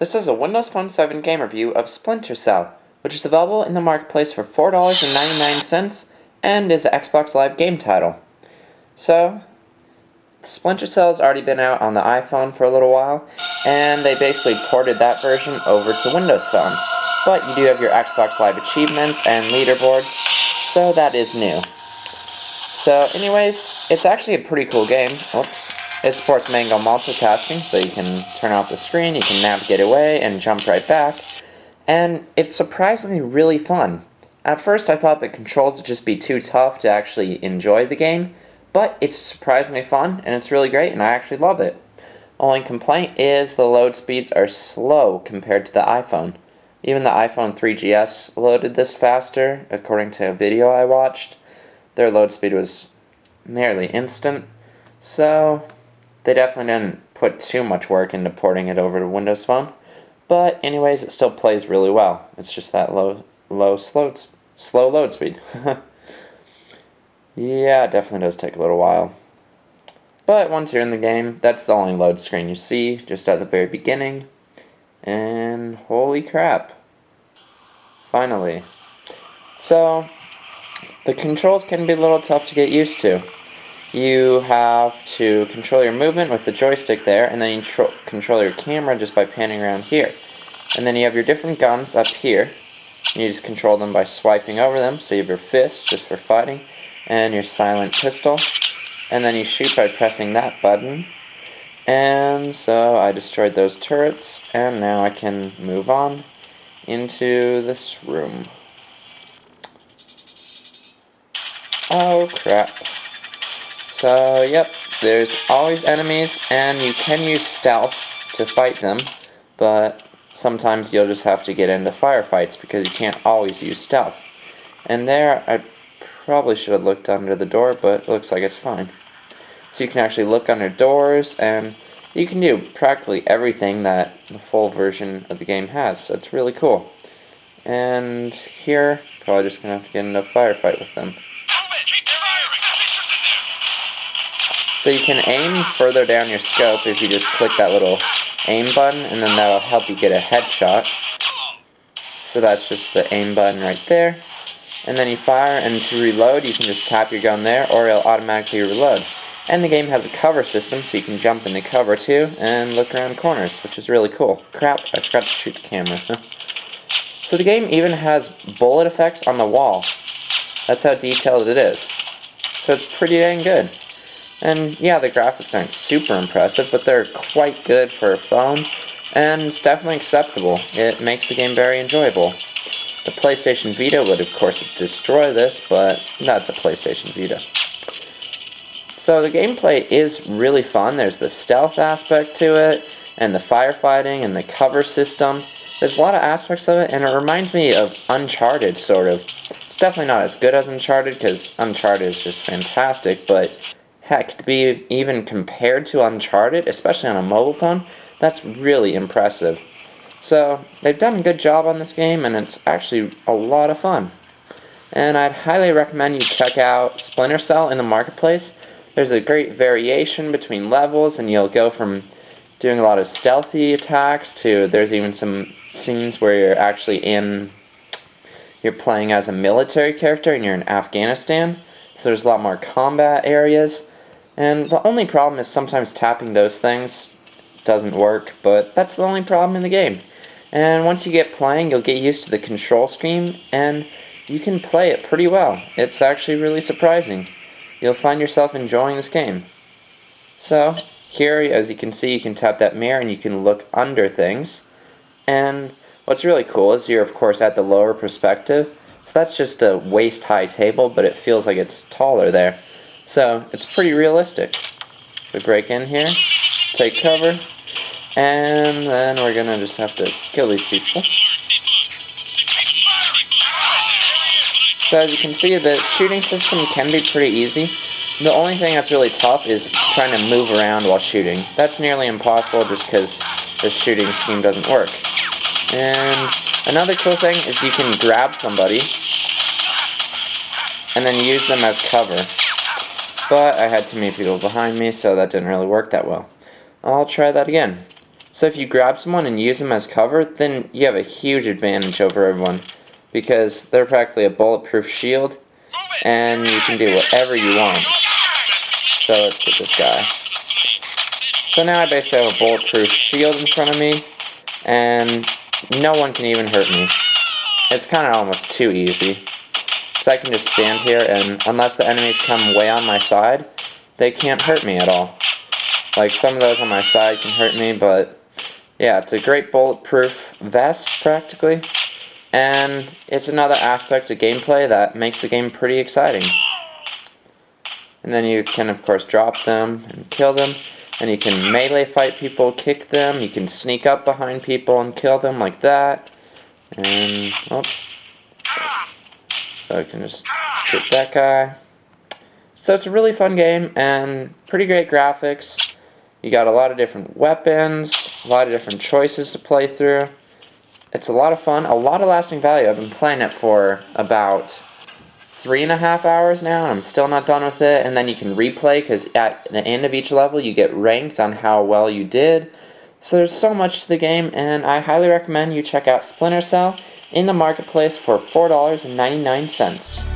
This is a Windows Phone 7 game review of Splinter, which is available in the marketplace for $4.99 and is an Xbox Live game title. So, Splinter has already been out on the iPhone for a little while, and they basically ported that version over to Windows Phone. But you do have your Xbox Live achievements and leaderboards, so that is new. So anyways, it's actually a pretty cool game. Oops. It supports manual multitasking, so you can turn off the screen, you can navigate away, and jump right back. And it's surprisingly really fun. At first I thought the controls would just be too tough to actually enjoy the game, but it's surprisingly fun, and it's really great, and I actually love it. Only complaint is the load speeds are slow compared to the iPhone. Even the iPhone 3GS loaded this faster, according to a video I watched. Their load speed was nearly instant, so they definitely didn't put too much work into porting it over to Windows Phone. But anyways, it still plays really well. It's just that slow load speed. Yeah, it definitely does take a little while. But once you're in the game, that's the only load screen you see, just at the very beginning. And holy crap. Finally. So, the controls can be a little tough to get used to. You have to control your movement with the joystick there, and then you control your camera just by panning around here. And then you have your different guns up here. You just control them by swiping over them, so you have your fist just for fighting, and your silent pistol. And then you shoot by pressing that button. And so I destroyed those turrets, and now I can move on into this room. Oh crap. So yep, there's always enemies, and you can use stealth to fight them, but sometimes you'll just have to get into firefights because you can't always use stealth. And there, I probably should have looked under the door, but it looks like it's fine. So you can actually look under doors, and you can do practically everything that the full version of the game has, so it's really cool. And here, probably just going to have to get into a firefight with them. So you can aim further down your scope if you just click that little aim button, and then that'll help you get a headshot. So that's just the aim button right there. And then you fire, and to reload you can just tap your gun there, or it'll automatically reload. And the game has a cover system, so you can jump into cover too, and look around corners, which is really cool. Crap, I forgot to shoot the camera. So the game even has bullet effects on the wall. That's how detailed it is. So it's pretty dang good. And yeah, the graphics aren't super impressive, but they're quite good for a phone, and it's definitely acceptable. It makes the game very enjoyable. The PlayStation Vita would of course destroy this, but that's a PlayStation Vita. So the gameplay is really fun. There's the stealth aspect to it, and the firefighting, and the cover system. There's a lot of aspects of it, and it reminds me of Uncharted, sort of. It's definitely not as good as Uncharted, because Uncharted is just fantastic, but heck, to be even compared to Uncharted, especially on a mobile phone, that's really impressive. So, they've done a good job on this game, and it's actually a lot of fun. And I'd highly recommend you check out Splinter in the marketplace. There's a great variation between levels, and you'll go from doing a lot of stealthy attacks to there's even some scenes where you're playing as a military character and you're in Afghanistan. So there's a lot more combat areas. And the only problem is sometimes tapping those things doesn't work, but that's the only problem in the game. And once you get playing, you'll get used to the control scheme, and you can play it pretty well. It's actually really surprising. You'll find yourself enjoying this game. So, here, as you can see, you can tap that mirror and you can look under things. And what's really cool is you're, of course, at the lower perspective. So that's just a waist-high table, but it feels like it's taller there. So, it's pretty realistic. We break in here, take cover, and then we're gonna just have to kill these people. So as you can see, the shooting system can be pretty easy. The only thing that's really tough is trying to move around while shooting. That's nearly impossible just because the shooting scheme doesn't work. And another cool thing is you can grab somebody and then use them as cover. But I had too many people behind me, so that didn't really work that well. I'll try that again. So if you grab someone and use them as cover, then you have a huge advantage over everyone, because they're practically a bulletproof shield, and you can do whatever you want. So let's get this guy. So now I basically have a bulletproof shield in front of me, and no one can even hurt me. It's kind of almost too easy. So I can just stand here, and unless the enemies come way on my side, they can't hurt me at all. Like, some of those on my side can hurt me, but yeah, it's a great bulletproof vest, practically. And it's another aspect of gameplay that makes the game pretty exciting. And then you can, of course, drop them and kill them. And you can melee fight people, kick them. You can sneak up behind people and kill them like that. And, oops. So I can just shoot that guy. So it's a really fun game and pretty great graphics. You got a lot of different weapons, a lot of different choices to play through. It's a lot of fun, a lot of lasting value. I've been playing it for about 3.5 hours now, and I'm still not done with it. And then you can replay, because at the end of each level you get ranked on how well you did. So there's so much to the game, and I highly recommend you check out Splinter Cell in the marketplace for $4.99.